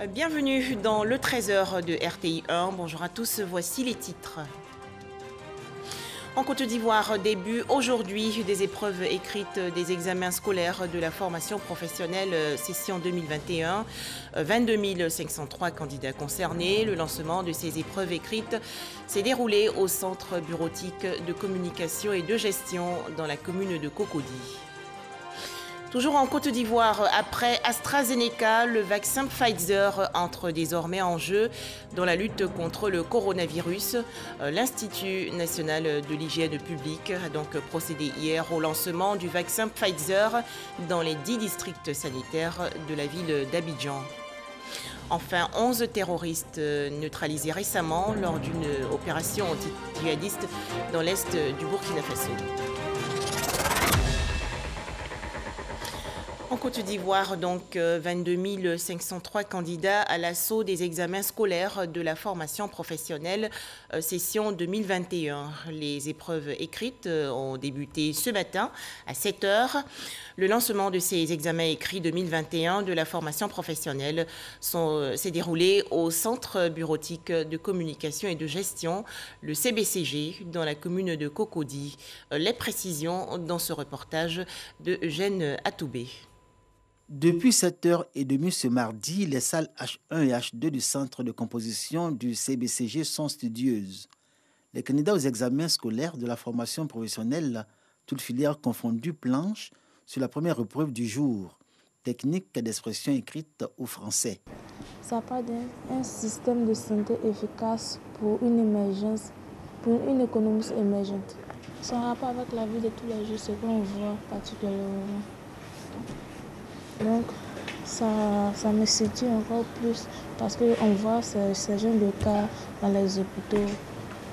Bienvenue dans le 13h de RTI 1. Bonjour à tous, voici les titres. En Côte d'Ivoire, début aujourd'hui des épreuves écrites des examens scolaires de la formation professionnelle session 2021. 22 503 candidats concernés. Le lancement de ces épreuves écrites s'est déroulé au centre bureautique de communication et de gestion dans la commune de Cocody. Toujours en Côte d'Ivoire, après AstraZeneca, le vaccin Pfizer entre désormais en jeu dans la lutte contre le coronavirus. L'Institut national de l'hygiène publique a donc procédé hier au lancement du vaccin Pfizer dans les 10 districts sanitaires de la ville d'Abidjan. Enfin, 11 terroristes neutralisés récemment lors d'une opération anti-djihadiste dans l'est du Burkina Faso. En Côte d'Ivoire, donc 22 503 candidats à l'assaut des examens scolaires de la formation professionnelle session 2021. Les épreuves écrites ont débuté ce matin à 7 h. Le lancement de ces examens écrits 2021 de la formation professionnelle s'est déroulé au centre bureautique de communication et de gestion, le CBCG, dans la commune de Cocody. Les précisions dans ce reportage de Eugène Atoubé. Depuis 7h30 ce mardi, les salles H1 et H2 du centre de composition du CBCG sont studieuses. Les candidats aux examens scolaires de la formation professionnelle, toutes filières confondues, planchent sur la première épreuve du jour, technique d'expression écrite au français. Ça parle d'un système de santé efficace pour une émergence, pour une économie émergente. C'est en rapport avec la vie de tous les jours, ce qu'on voit particulièrement. Donc, ça me séduit encore plus parce qu'on voit ces genre de cas dans les hôpitaux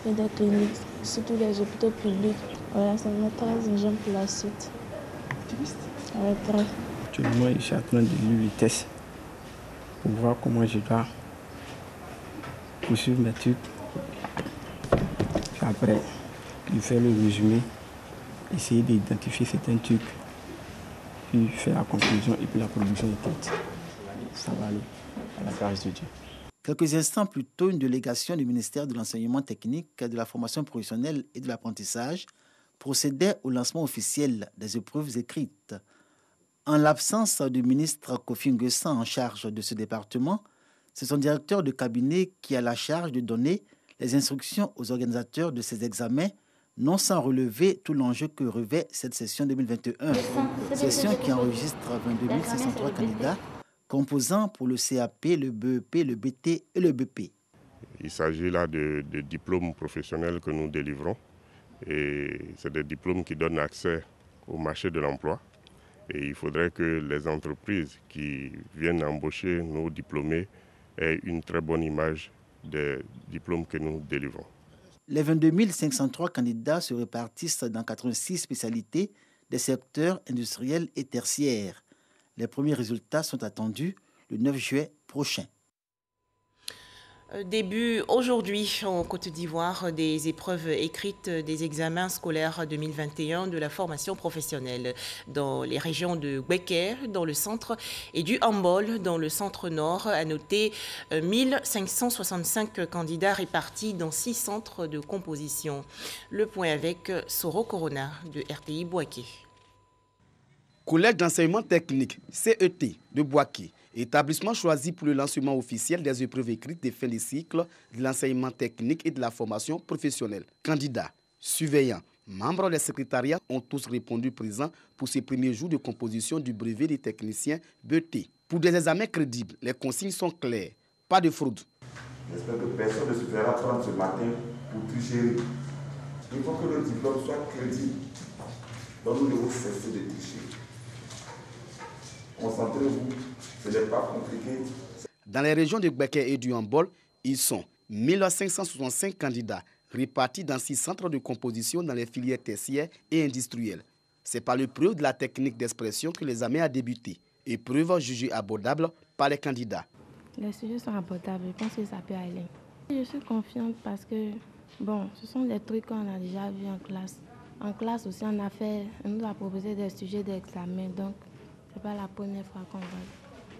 et des cliniques, surtout les hôpitaux publics. Voilà, ça me met très urgent pour la suite. Ouais, très. Actuellement, je suis en train de lire les tests pour voir comment je dois poursuivre mes trucs. Puis après, faire le résumé, essayer d'identifier certains trucs. Puis faire la conclusion et puis la production écrite. Ça va aller à la grâce de Dieu. Quelques instants plus tôt, une délégation du ministère de l'enseignement technique, de la formation professionnelle et de l'apprentissage procédait au lancement officiel des épreuves écrites. En l'absence du ministre Kofi Nguessan en charge de ce département, c'est son directeur de cabinet qui a la charge de donner les instructions aux organisateurs de ces examens, non sans relever tout l'enjeu que revêt cette session 2021. Session qui enregistre 22 503 candidats, composant pour le CAP, le BEP, le BT et le BP. Il s'agit là de diplômes professionnels que nous délivrons. Et c'est des diplômes qui donnent accès au marché de l'emploi. Et il faudrait que les entreprises qui viennent embaucher nos diplômés aient une très bonne image des diplômes que nous délivrons. Les 22 503 candidats se répartissent dans 86 spécialités des secteurs industriels et tertiaires. Les premiers résultats sont attendus le 9 juillet prochain. Début aujourd'hui en Côte d'Ivoire des épreuves écrites des examens scolaires 2021 de la formation professionnelle dans les régions de Gbeke, dans le centre, et du Hambol, dans le centre-nord. À noter 1565 candidats répartis dans 6 centres de composition. Le point avec Soro Corona de RTI Bouaké. Collège d'enseignement technique, CET de Bouaké. Établissement choisi pour le lancement officiel des épreuves écrites de fin de cycle de l'enseignement technique et de la formation professionnelle. Candidats, surveillants, membres des secrétariats ont tous répondu présents pour ces premiers jours de composition du brevet des techniciens BT. Pour des examens crédibles, les consignes sont claires. Pas de fraude. J'espère que personne ne se fera prendre ce matin pour tricher. Il faut que le diplôme soit crédible. Donc nous devons cesser de tricher. Concentrez-vous. Ce n'est pas compliqué. Dans les régions de Gbeke et du Hambol, ils sont 1565 candidats répartis dans 6 centres de composition dans les filières tertiaires et industrielles. C'est par l'épreuve de la technique d'expression que l'examen a débuté. Épreuve jugée abordable par les candidats. Les sujets sont abordables, je pense que ça peut aller. Je suis confiante parce que, ce sont des trucs qu'on a déjà vus en classe. En classe aussi, on nous a proposé des sujets d'examen, donc ce n'est pas la première fois qu'on va.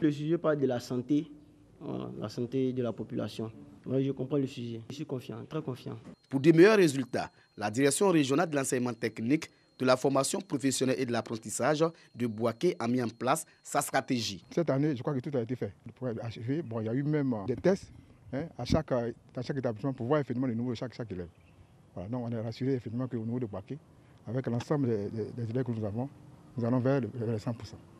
Le sujet parle de la santé la santé de la population. Oui, je comprends le sujet. Je suis confiant, très confiant. Pour de meilleurs résultats, la direction régionale de l'enseignement technique, de la formation professionnelle et de l'apprentissage de Bouaké a mis en place sa stratégie. Cette année, je crois que tout a été fait. Pour achever, il y a eu même des tests dans chaque établissement pour voir effectivement le niveau de chaque élève. Voilà, donc on est rassuré effectivement qu'au niveau de Bouaké, avec l'ensemble des élèves que nous avons, nous allons vers les 100%.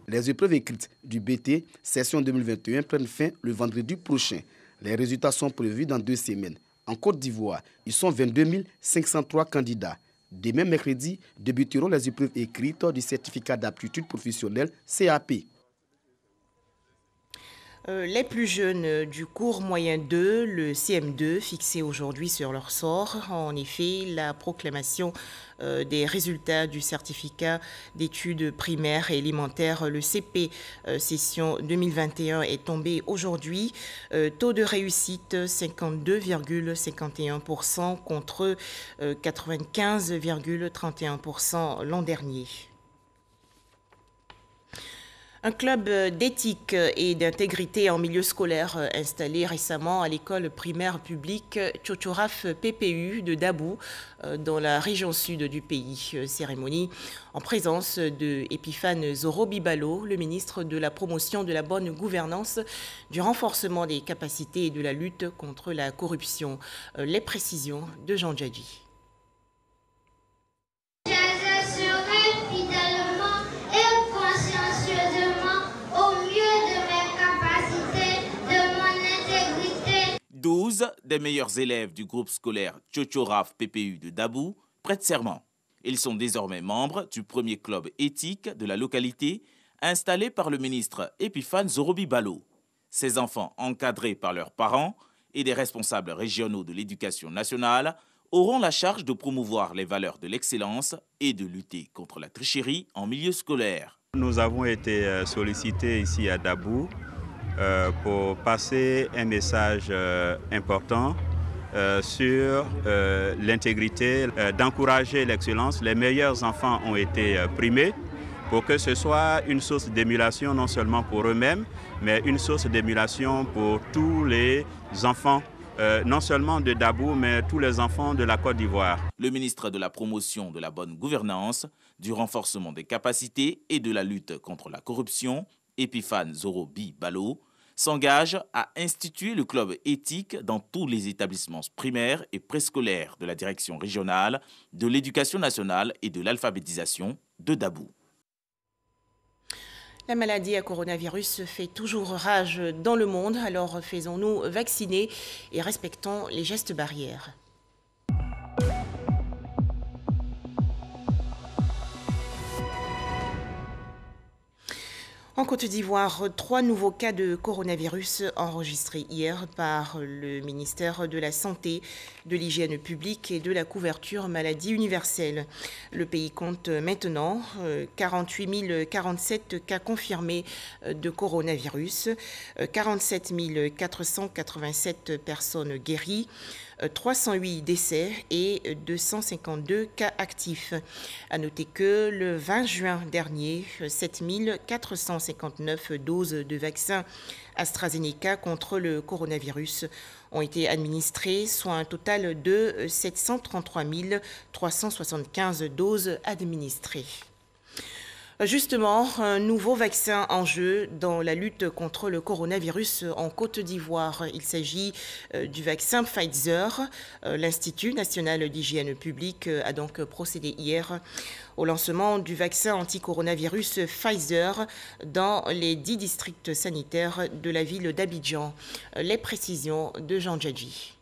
Les épreuves écrites du BT session 2021 prennent fin le vendredi prochain. Les résultats sont prévus dans 2 semaines. En Côte d'Ivoire, ils sont 22 503 candidats. Demain mercredi, débuteront les épreuves écrites du certificat d'aptitude professionnelle CAP. Les plus jeunes du cours moyen 2, le CM2, fixés aujourd'hui sur leur sort. En effet, la proclamation des résultats du certificat d'études primaires et élémentaires, le CP session 2021, est tombée aujourd'hui. Taux de réussite 52,51% contre 95,31% l'an dernier. Un club d'éthique et d'intégrité en milieu scolaire installé récemment à l'école primaire publique Tchotchoraf PPU de Dabou dans la région sud du pays. Cérémonie en présence de Epiphane Zoro-Bibalo, le ministre de la promotion de la bonne gouvernance, du renforcement des capacités et de la lutte contre la corruption. Les précisions de Jean Djadji. Des meilleurs élèves du groupe scolaire Tchotchoraf PPU de Dabou prêtent serment. Ils sont désormais membres du premier club éthique de la localité installé par le ministre Epiphane Zoro-Bibalo. Ces enfants, encadrés par leurs parents et des responsables régionaux de l'éducation nationale, auront la charge de promouvoir les valeurs de l'excellence et de lutter contre la tricherie en milieu scolaire. Nous avons été sollicités ici à Dabou pour passer un message important sur l'intégrité, d'encourager l'excellence. Les meilleurs enfants ont été primés pour que ce soit une source d'émulation non seulement pour eux-mêmes, mais une source d'émulation pour tous les enfants, non seulement de Dabou, mais tous les enfants de la Côte d'Ivoire. Le ministre de la promotion de la bonne gouvernance, du renforcement des capacités et de la lutte contre la corruption, Epiphane Zoro-Bibalo, s'engage à instituer le club éthique dans tous les établissements primaires et préscolaires de la direction régionale de l'éducation nationale et de l'alphabétisation de Dabou. La maladie à coronavirus fait toujours rage dans le monde, alors faisons-nous vacciner et respectons les gestes barrières. En Côte d'Ivoire, 3 nouveaux cas de coronavirus enregistrés hier par le ministère de la Santé, de l'Hygiène publique et de la couverture maladie universelle. Le pays compte maintenant 48 047 cas confirmés de coronavirus, 47 487 personnes guéries, 308 décès et 252 cas actifs. À noter que le 20 juin dernier, 7 459 doses de vaccin AstraZeneca contre le coronavirus ont été administrées, soit un total de 733 375 doses administrées. Justement, un nouveau vaccin en jeu dans la lutte contre le coronavirus en Côte d'Ivoire. Il s'agit du vaccin Pfizer. L'Institut national d'hygiène publique a donc procédé hier au lancement du vaccin anti-coronavirus Pfizer dans les 10 districts sanitaires de la ville d'Abidjan. Les précisions de Jean Djadji.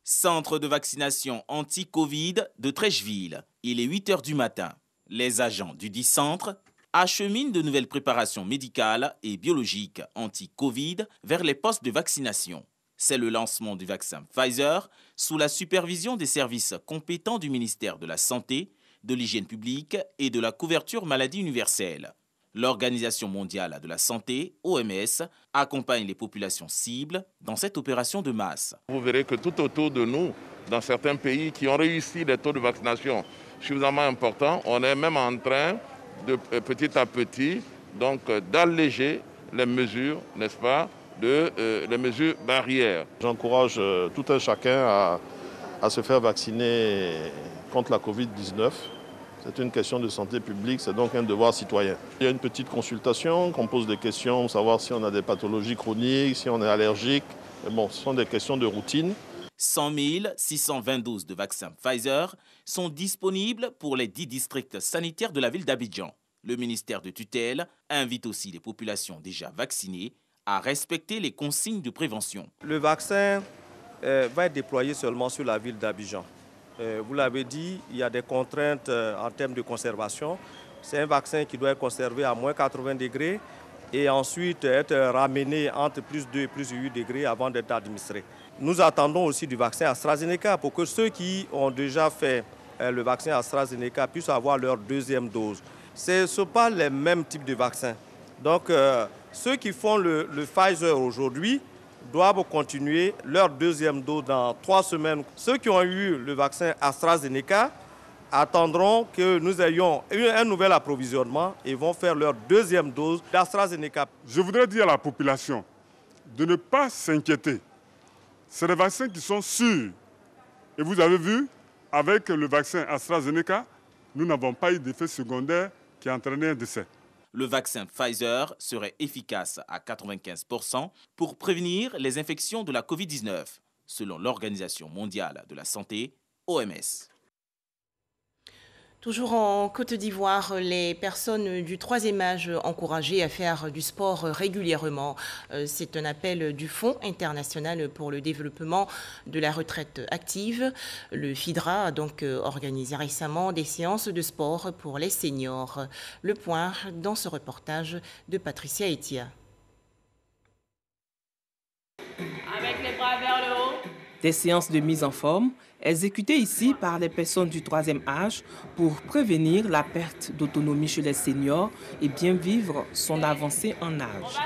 Centre de vaccination anti-Covid de Trècheville. Il est 8 h du matin. Les agents du dit centre acheminent de nouvelles préparations médicales et biologiques anti-Covid vers les postes de vaccination. C'est le lancement du vaccin Pfizer sous la supervision des services compétents du ministère de la Santé, de l'Hygiène publique et de la couverture maladie universelle. L'Organisation mondiale de la santé, OMS, accompagne les populations cibles dans cette opération de masse. Vous verrez que tout autour de nous, dans certains pays qui ont réussi des taux de vaccination suffisamment importants, on est même en train de petit à petit d'alléger les mesures, n'est-ce pas, les mesures barrières. J'encourage tout un chacun à se faire vacciner contre la Covid-19. C'est une question de santé publique, c'est donc un devoir citoyen. Il y a une petite consultation, qu'on pose des questions, pour savoir si on a des pathologies chroniques, si on est allergique. Mais bon, ce sont des questions de routine. 100 620 doses de vaccins Pfizer sont disponibles pour les 10 districts sanitaires de la ville d'Abidjan. Le ministère de tutelle invite aussi les populations déjà vaccinées à respecter les consignes de prévention. Le vaccin va être déployé seulement sur la ville d'Abidjan. Vous l'avez dit, il y a des contraintes en termes de conservation. C'est un vaccin qui doit être conservé à moins 80 degrés et ensuite être ramené entre plus 2 et plus 8 degrés avant d'être administré. Nous attendons aussi du vaccin AstraZeneca pour que ceux qui ont déjà fait le vaccin AstraZeneca puissent avoir leur deuxième dose. Ce ne sont pas les mêmes types de vaccins. Donc ceux qui font le Pfizer aujourd'hui doivent continuer leur deuxième dose dans 3 semaines. Ceux qui ont eu le vaccin AstraZeneca attendront que nous ayons un nouvel approvisionnement et vont faire leur deuxième dose d'AstraZeneca. Je voudrais dire à la population de ne pas s'inquiéter. C'est des vaccins qui sont sûrs. Et vous avez vu, avec le vaccin AstraZeneca, nous n'avons pas eu d'effet secondaire qui a entraîné un décès. Le vaccin Pfizer serait efficace à 95% pour prévenir les infections de la Covid-19, selon l'Organisation mondiale de la santé, OMS. Toujours en Côte d'Ivoire, les personnes du 3e âge encouragées à faire du sport régulièrement. C'est un appel du Fonds international pour le développement de la retraite active. Le FIDRA a donc organisé récemment des séances de sport pour les seniors. Le point dans ce reportage de Patricia Etia. Avec les bras vers le haut. Des séances de mise en forme exécutées ici par les personnes du 3e âge pour prévenir la perte d'autonomie chez les seniors et bien vivre son avancée en âge.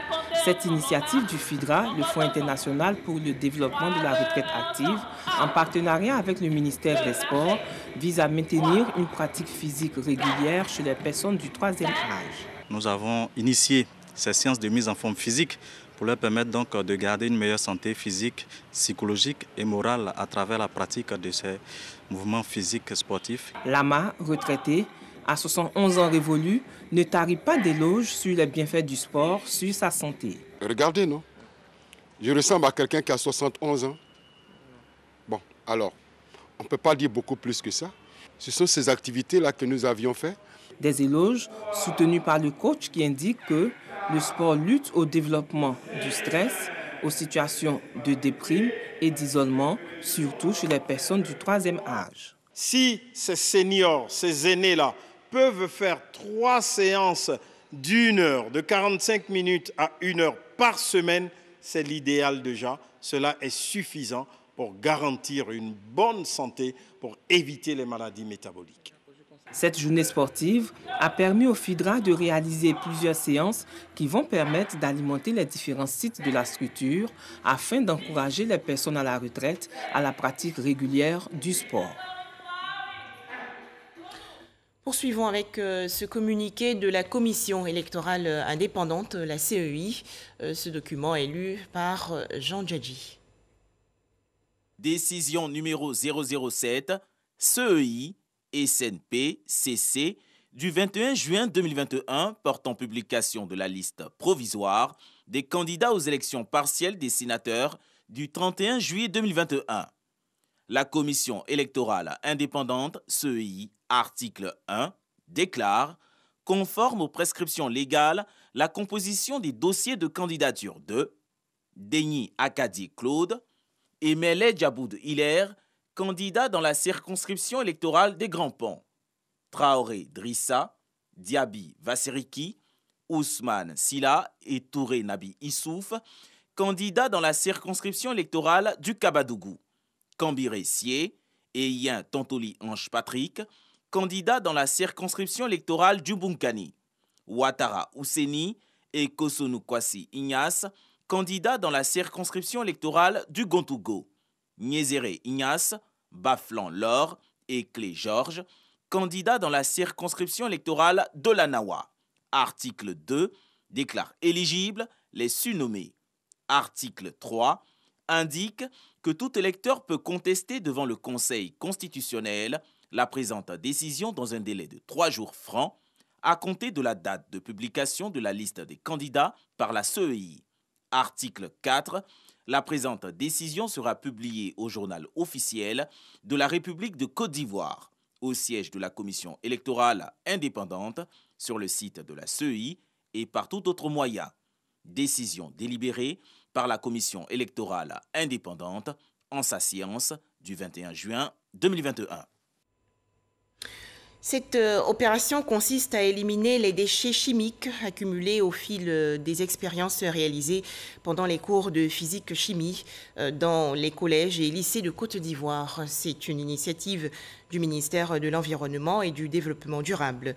Cette initiative du FIDRA, le Fonds international pour le développement de la retraite active, en partenariat avec le ministère des Sports, vise à maintenir une pratique physique régulière chez les personnes du 3e âge. Nous avons initié ces séances de mise en forme physique pour leur permettre donc de garder une meilleure santé physique, psychologique et morale à travers la pratique de ces mouvements physiques sportifs. Lama, retraité, à 71 ans révolus, ne tarit pas d'éloges sur les bienfaits du sport sur sa santé. Regardez, non? Je ressemble à quelqu'un qui a 71 ans. Bon, alors, on ne peut pas dire beaucoup plus que ça. Ce sont ces activités-là que nous avions faites. Des éloges soutenus par le coach qui indique que le sport lutte au développement du stress, aux situations de déprime et d'isolement, surtout chez les personnes du 3e âge. Si ces seniors, ces aînés-là, peuvent faire 3 séances d'1 heure, de 45 minutes à 1 heure par semaine, c'est l'idéal déjà. Cela est suffisant pour garantir une bonne santé, pour éviter les maladies métaboliques. Cette journée sportive a permis au FIDRA de réaliser plusieurs séances qui vont permettre d'alimenter les différents sites de la structure afin d'encourager les personnes à la retraite à la pratique régulière du sport. Poursuivons avec ce communiqué de la Commission électorale indépendante, la CEI. Ce document est lu par Jean Djadji. Décision numéro 007, CEI, SNP, CC, du 21 juin 2021 portant publication de la liste provisoire des candidats aux élections partielles des sénateurs du 31 juillet 2021. La Commission électorale indépendante, CEI, article 1, déclare, conforme aux prescriptions légales, la composition des dossiers de candidature de Déni Akadi Claude, Emele Djaboud Hilaire, candidat dans la circonscription électorale des Grands Ponts, Traoré Drissa, Diaby Vassiriki, Ousmane Silla et Touré Nabi Issouf, candidat dans la circonscription électorale du Kabadougou, Kambiré Sié et Yin Tontoli Ange Patrick, candidat dans la circonscription électorale du Bunkani, Ouattara Ousseni et Kosonu Kwasi Ignace, candidat dans la circonscription électorale du Gontougo, Niézéré Ignace, Baflan Laure et Clé Georges, candidats dans la circonscription électorale de la Nawa. Article 2 déclare éligibles les surnommés Article 3 indique que tout électeur peut contester devant le Conseil constitutionnel la présente décision dans un délai de 3 jours francs à compter de la date de publication de la liste des candidats par la CEI. Article 4. La présente décision sera publiée au journal officiel de la République de Côte d'Ivoire, au siège de la Commission électorale indépendante, sur le site de la CEI et par tout autre moyen. Décision délibérée par la Commission électorale indépendante en sa séance du 21 juin 2021. Cette opération consiste à éliminer les déchets chimiques accumulés au fil des expériences réalisées pendant les cours de physique-chimie dans les collèges et lycées de Côte d'Ivoire. C'est une initiative du ministère de l'Environnement et du Développement durable.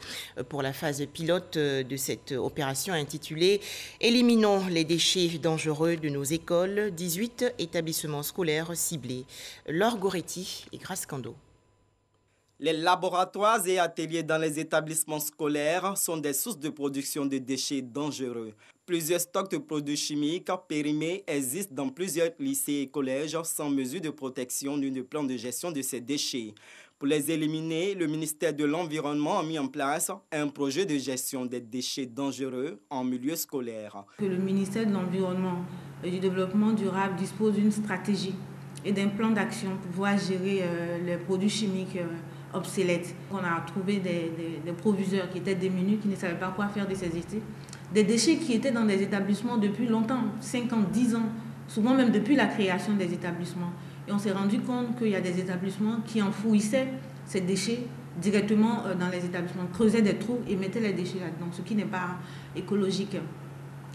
Pour la phase pilote de cette opération intitulée « Éliminons les déchets dangereux de nos écoles », 18 établissements scolaires ciblés. Laure Goretti et Grace Kando. Les laboratoires et ateliers dans les établissements scolaires sont des sources de production de déchets dangereux. Plusieurs stocks de produits chimiques périmés existent dans plusieurs lycées et collèges sans mesure de protection ni de plan de gestion de ces déchets. Pour les éliminer, le ministère de l'Environnement a mis en place un projet de gestion des déchets dangereux en milieu scolaire. Le ministère de l'Environnement et du Développement durable dispose d'une stratégie et d'un plan d'action pour pouvoir gérer les produits chimiques obsolètes. On a trouvé des proviseurs qui étaient démunis, qui ne savaient pas quoi faire de ces déchets. Des déchets qui étaient dans des établissements depuis longtemps, 5 ans, 10 ans, souvent même depuis la création des établissements. Et on s'est rendu compte qu'il y a des établissements qui enfouissaient ces déchets directement dans les établissements, creusaient des trous et mettaient les déchets là-dedans, ce qui n'est pas écologique.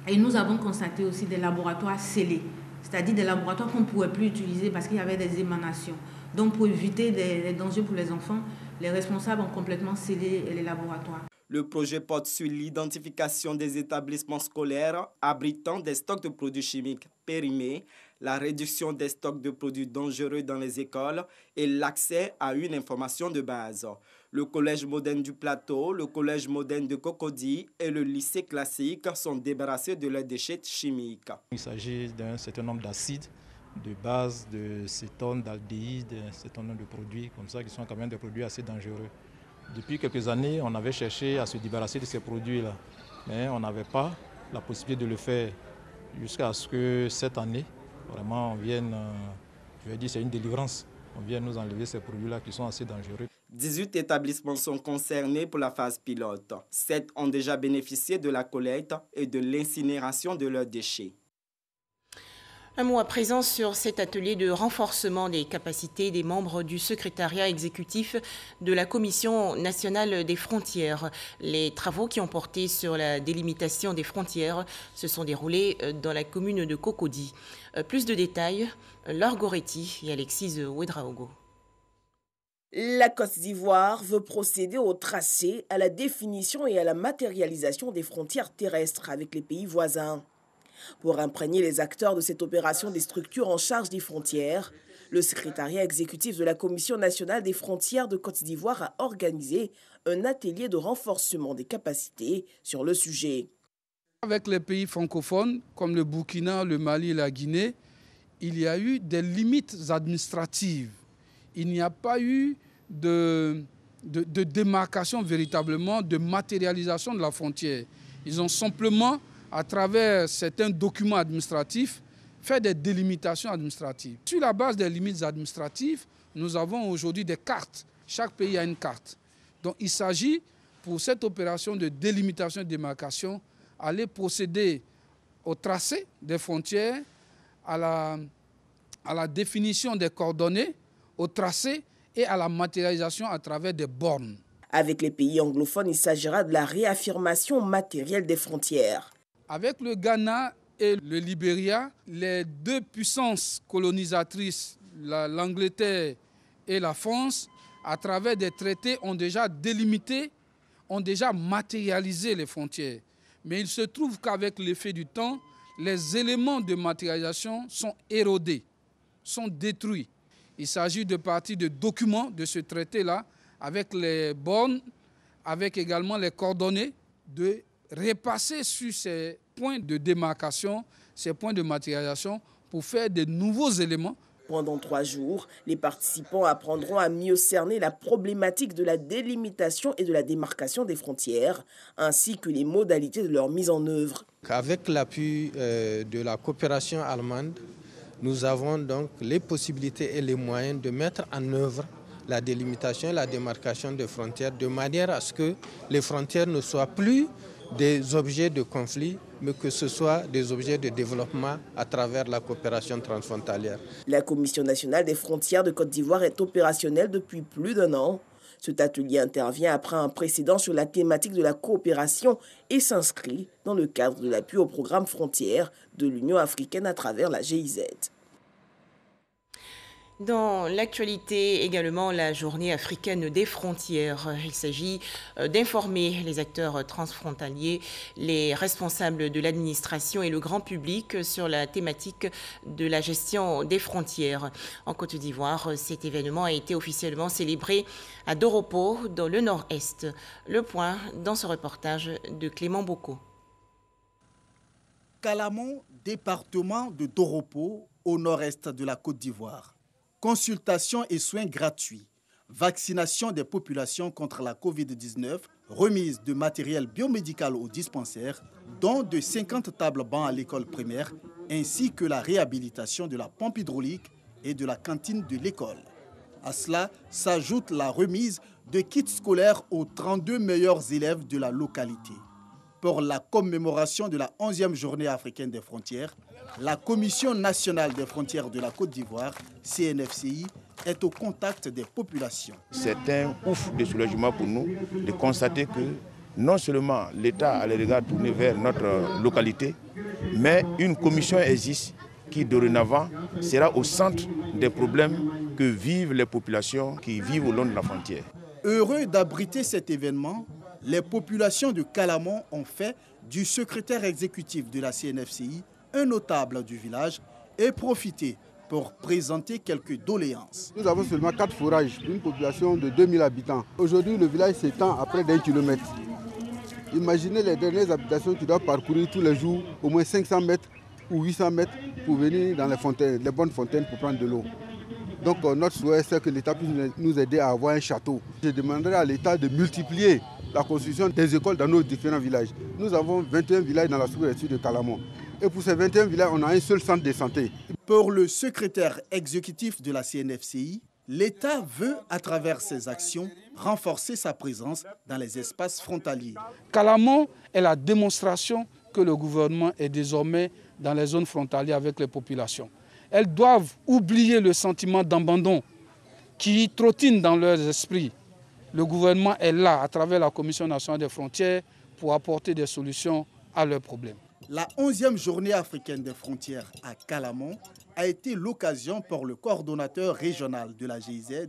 Et nous avons constaté aussi des laboratoires scellés, c'est-à-dire des laboratoires qu'on ne pouvait plus utiliser parce qu'il y avait des émanations. Donc pour éviter des dangers pour les enfants, les responsables ont complètement scellé les laboratoires. Le projet porte sur l'identification des établissements scolaires abritant des stocks de produits chimiques périmés, la réduction des stocks de produits dangereux dans les écoles et l'accès à une information de base. Le Collège moderne du Plateau, le Collège moderne de Cocody et le lycée classique sont débarrassés de leurs déchets chimiques. Il s'agit d'un certain nombre d'acides, de bases, de cétones, d'aldéhydes, un certain nombre de produits comme ça qui sont quand même des produits assez dangereux. Depuis quelques années, on avait cherché à se débarrasser de ces produits-là, mais on n'avait pas la possibilité de le faire jusqu'à ce que cette année, vraiment, on vienne, je vais dire, c'est une délivrance, on vienne nous enlever ces produits-là qui sont assez dangereux. 18 établissements sont concernés pour la phase pilote. 7 ont déjà bénéficié de la collecte et de l'incinération de leurs déchets. Un mot à présent sur cet atelier de renforcement des capacités des membres du secrétariat exécutif de la Commission nationale des frontières. Les travaux qui ont porté sur la délimitation des frontières se sont déroulés dans la commune de Cocody. Plus de détails, Laure Goretti et Alexis Ouedraogo. La Côte d'Ivoire veut procéder au tracé, à la définition et à la matérialisation des frontières terrestres avec les pays voisins. Pour imprégner les acteurs de cette opération des structures en charge des frontières, le secrétariat exécutif de la Commission nationale des frontières de Côte d'Ivoire a organisé un atelier de renforcement des capacités sur le sujet. Avec les pays francophones comme le Burkina, le Mali et la Guinée, il y a eu des limites administratives. Il n'y a pas eu de démarcation véritablement, de matérialisation de la frontière. Ils ont simplement, à travers certains documents administratifs, fait des délimitations administratives. Sur la base des limites administratives, nous avons aujourd'hui des cartes. Chaque pays a une carte. Donc il s'agit, pour cette opération de délimitation et de démarcation, aller procéder au tracé des frontières, à la définition des coordonnées, au tracé et à la matérialisation à travers des bornes. Avec les pays anglophones, il s'agira de la réaffirmation matérielle des frontières. Avec le Ghana et le Libéria, les deux puissances colonisatrices, l'Angleterre et la France, à travers des traités, ont déjà délimité, ont déjà matérialisé les frontières. Mais il se trouve qu'avec l'effet du temps, les éléments de matérialisation sont érodés, sont détruits. Il s'agit de partir de documents de ce traité-là, avec les bornes, avec également les coordonnées, de repasser sur ces points de démarcation, ces points de matérialisation pour faire de nouveaux éléments. Pendant 3 jours, les participants apprendront à mieux cerner la problématique de la délimitation et de la démarcation des frontières, ainsi que les modalités de leur mise en œuvre. Avec l'appui de la coopération allemande, nous avons donc les possibilités et les moyens de mettre en œuvre la délimitation et la démarcation des frontières de manière à ce que les frontières ne soient plus des objets de conflit, mais que ce soit des objets de développement à travers la coopération transfrontalière. La Commission nationale des frontières de Côte d'Ivoire est opérationnelle depuis plus d'1 an. Cet atelier intervient après un précédent sur la thématique de la coopération et s'inscrit dans le cadre de l'appui au programme Frontières de l'Union africaine à travers la GIZ. Dans l'actualité également, la journée africaine des frontières. Il s'agit d'informer les acteurs transfrontaliers, les responsables de l'administration et le grand public sur la thématique de la gestion des frontières. En Côte d'Ivoire, cet événement a été officiellement célébré à Doropo, dans le nord-est. Le point dans ce reportage de Clément Boko. Calamon, département de Doropo, au nord-est de la Côte d'Ivoire. Consultation et soins gratuits, vaccination des populations contre la Covid-19, remise de matériel biomédical aux dispensaires, don de 50 tables bancs à l'école primaire, ainsi que la réhabilitation de la pompe hydraulique et de la cantine de l'école. À cela s'ajoute la remise de kits scolaires aux 32 meilleurs élèves de la localité. Pour la commémoration de la 11e journée africaine des frontières, la Commission nationale des frontières de la Côte d'Ivoire, CNFCI, est au contact des populations. C'est un ouf de soulagement pour nous de constater que non seulement l'État a les regards tournés vers notre localité, mais une commission existe qui dorénavant sera au centre des problèmes que vivent les populations qui vivent au long de la frontière. Heureux d'abriter cet événement, les populations de Calamon ont fait du secrétaire exécutif de la CNFCI un notable du village et profité pour présenter quelques doléances. Nous avons seulement 4 forages, une population de 2000 habitants. Aujourd'hui, le village s'étend à près d'1 kilomètre. Imaginez les dernières habitations qui doivent parcourir tous les jours au moins 500 mètres ou 800 mètres pour venir dans les fontaines, les bonnes fontaines pour prendre de l'eau. Donc notre souhait, c'est que l'État puisse nous aider à avoir un château. Je demanderai à l'État de multiplier la construction des écoles dans nos différents villages. Nous avons 21 villages dans la sous-région de Calamon. Et pour ces 21 villages, on a un seul centre de santé. Pour le secrétaire exécutif de la CNFCI, l'État veut, à travers ses actions, renforcer sa présence dans les espaces frontaliers. Calamon est la démonstration que le gouvernement est désormais dans les zones frontalières avec les populations. Elles doivent oublier le sentiment d'abandon qui trottine dans leurs esprits. Le gouvernement est là, à travers la Commission nationale des frontières, pour apporter des solutions à leurs problèmes. La 11e journée africaine des frontières à Calamon a été l'occasion pour le coordonnateur régional de la GIZ,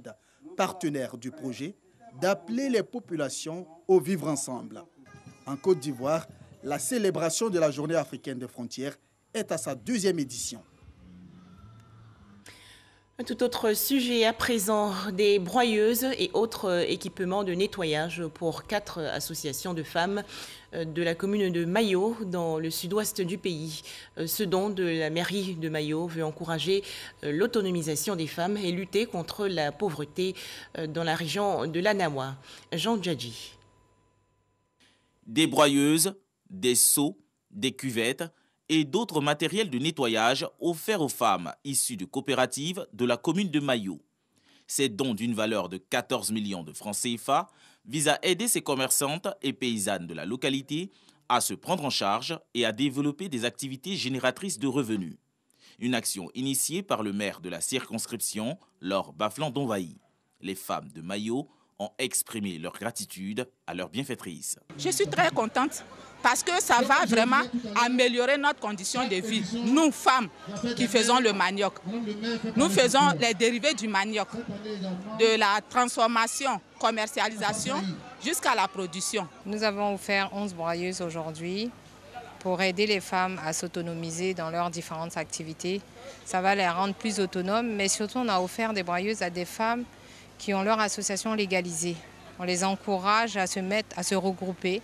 partenaire du projet, d'appeler les populations au vivre ensemble. En Côte d'Ivoire, la célébration de la journée africaine des frontières est à sa 2e édition. Un tout autre sujet à présent, des broyeuses et autres équipements de nettoyage pour 4 associations de femmes de la commune de Mayo, dans le sud-ouest du pays. Ce don de la mairie de Mayo veut encourager l'autonomisation des femmes et lutter contre la pauvreté dans la région de l'Anawa. Jean Djadji. Des broyeuses, des seaux, des cuvettes et d'autres matériels de nettoyage offerts aux femmes issues de coopératives de la commune de Mayo. Ces dons d'une valeur de 14 millions de francs CFA visent à aider ces commerçantes et paysannes de la localité à se prendre en charge et à développer des activités génératrices de revenus. Une action initiée par le maire de la circonscription, Laure Bafland-Donvaï. Les femmes de Mayo ont exprimé leur gratitude à leur bienfaitrice. Je suis très contente parce que ça va vraiment améliorer notre condition de vie. Nous, femmes, qui faisons le manioc, nous faisons les dérivés du manioc, de la transformation, commercialisation jusqu'à la production. Nous avons offert 11 broyeuses aujourd'hui pour aider les femmes à s'autonomiser dans leurs différentes activités. Ça va les rendre plus autonomes, mais surtout on a offert des broyeuses à des femmes qui ont leur association légalisée. On les encourage à se regrouper.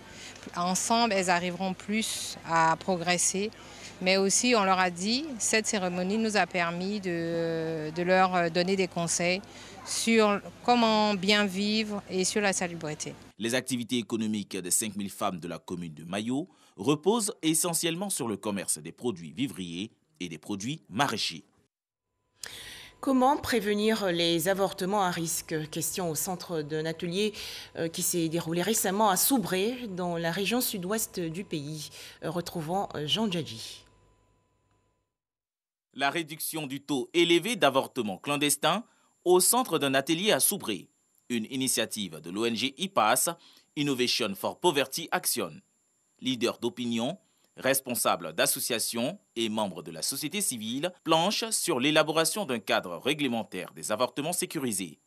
Ensemble, elles arriveront plus à progresser. Mais aussi, on leur a dit, cette cérémonie nous a permis de leur donner des conseils sur comment bien vivre et sur la salubrité. Les activités économiques des 5000 femmes de la commune de Mayo reposent essentiellement sur le commerce des produits vivriers et des produits maraîchers. Comment prévenir les avortements à risque? Question au centre d'un atelier qui s'est déroulé récemment à Soubré, dans la région sud-ouest du pays. Retrouvons Jean Djadji. La réduction du taux élevé d'avortements clandestins au centre d'un atelier à Soubré. Une initiative de l'ONG IPAS, Innovation for Poverty Action. Leader d'opinion, responsable d'associations et membres de la société civile planchent sur l'élaboration d'un cadre réglementaire des avortements sécurisés.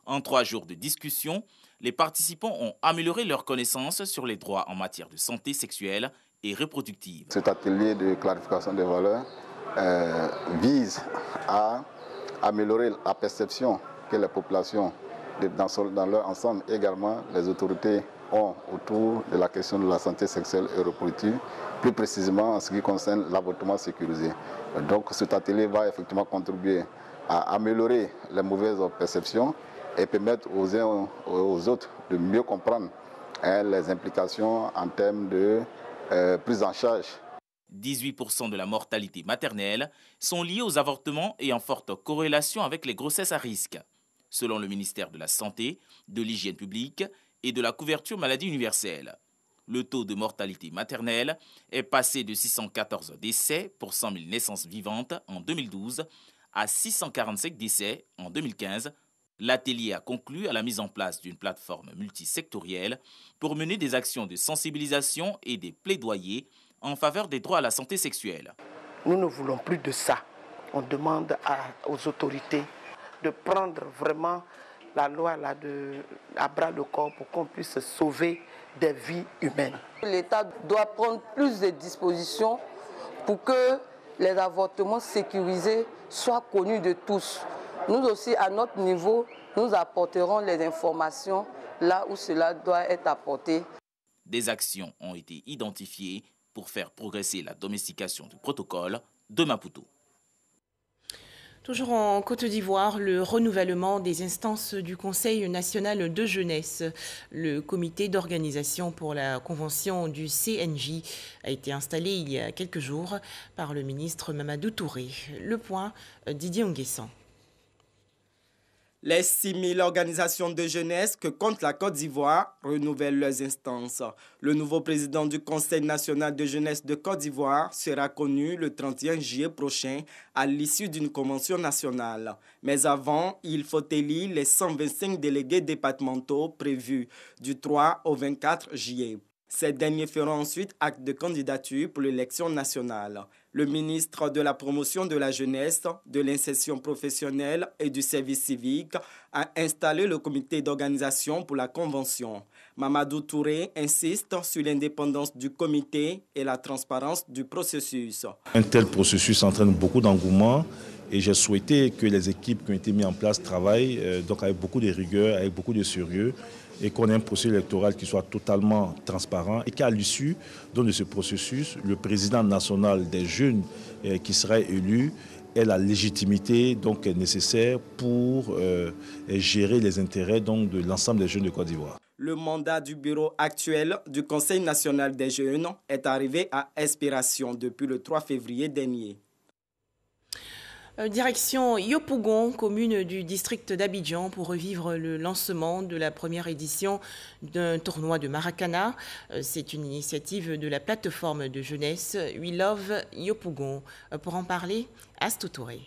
En 3 jours de discussion, les participants ont amélioré leurs connaissances sur les droits en matière de santé sexuelle et reproductive. Cet atelier de clarification des valeurs vise à améliorer la perception que les populations dans leur ensemble, également les autorités ont autour de la question de la santé sexuelle et reproductive, plus précisément en ce qui concerne l'avortement sécurisé. Donc cet atelier va effectivement contribuer à améliorer les mauvaises perceptions et permettre aux uns et aux autres de mieux comprendre les implications en termes de prise en charge. 18% de la mortalité maternelle sont liés aux avortements et en forte corrélation avec les grossesses à risque, selon le ministère de la Santé, de l'Hygiène publique et de la couverture maladie universelle. Le taux de mortalité maternelle est passé de 614 décès pour 100 000 naissances vivantes en 2012 à 645 décès en 2015. L'atelier a conclu à la mise en place d'une plateforme multisectorielle pour mener des actions de sensibilisation et des plaidoyers en faveur des droits à la santé sexuelle. Nous ne voulons plus de ça. On demande aux autorités de prendre vraiment la loi là à bras le corps pour qu'on puisse sauver des vies humaines. L'État doit prendre plus de dispositions pour que les avortements sécurisés soient connus de tous. Nous aussi, à notre niveau, nous apporterons les informations là où cela doit être apporté. Des actions ont été identifiées pour faire progresser la domestication du protocole de Maputo. Toujours en Côte d'Ivoire, le renouvellement des instances du Conseil national de jeunesse. Le comité d'organisation pour la convention du CNJ a été installé il y a quelques jours par le ministre Mamadou Touré. Le point, Didier Nguessan. Les 6 000 organisations de jeunesse que compte la Côte d'Ivoire renouvellent leurs instances. Le nouveau président du Conseil national de jeunesse de Côte d'Ivoire sera connu le 31 juillet prochain à l'issue d'une convention nationale. Mais avant, il faut élire les 125 délégués départementaux prévus du 3 au 24 juillet. Ces derniers feront ensuite acte de candidature pour l'élection nationale. Le ministre de la Promotion de la Jeunesse, de l'Insertion professionnelle et du Service civique a installé le comité d'organisation pour la Convention. Mamadou Touré insiste sur l'indépendance du comité et la transparence du processus. Un tel processus entraîne beaucoup d'engouement et j'ai souhaité que les équipes qui ont été mises en place travaillent donc avec beaucoup de rigueur, avec beaucoup de sérieux, et qu'on ait un processus électoral qui soit totalement transparent et qu'à l'issue de ce processus, le président national des jeunes qui serait élu ait la légitimité donc, nécessaire pour gérer les intérêts donc, de l'ensemble des jeunes de Côte d'Ivoire. Le mandat du bureau actuel du Conseil national des jeunes est arrivé à expiration depuis le 3 février dernier. Direction Yopougon, commune du district d'Abidjan, pour revivre le lancement de la première édition d'un tournoi de Maracana. C'est une initiative de la plateforme de jeunesse We Love Yopougon. Pour en parler, Astou Touré.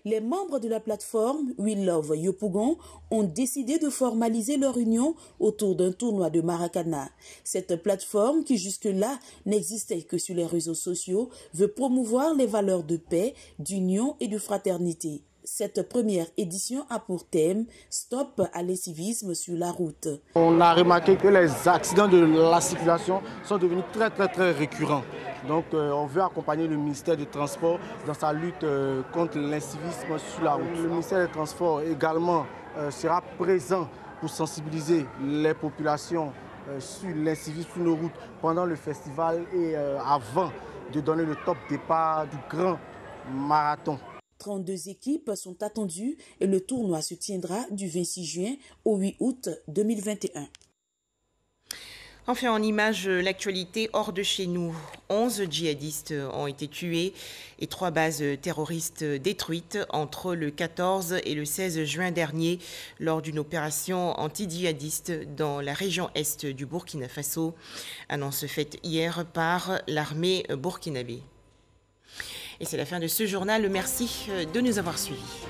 Les membres de la plateforme We Love Yopougon ont décidé de formaliser leur union autour d'un tournoi de Maracana. Cette plateforme, qui jusque-là n'existait que sur les réseaux sociaux, veut promouvoir les valeurs de paix, d'union et de fraternité. Cette première édition a pour thème « Stop à l'incivisme sur la route ». On a remarqué que les accidents de la circulation sont devenus très récurrents. Donc on veut accompagner le ministère des Transports dans sa lutte contre l'incivisme sur la route. Le ministère des Transports également sera présent pour sensibiliser les populations sur l'incivisme sur nos routes pendant le festival et avant de donner le top départ du grand marathon. 32 équipes sont attendues et le tournoi se tiendra du 26 juin au 8 août 2021. Enfin, en image, l'actualité hors de chez nous. 11 djihadistes ont été tués et 3 bases terroristes détruites entre le 14 et le 16 juin dernier lors d'une opération anti-djihadiste dans la région est du Burkina Faso. Annonce faite hier par l'armée burkinabé. Et c'est la fin de ce journal. Merci de nous avoir suivis.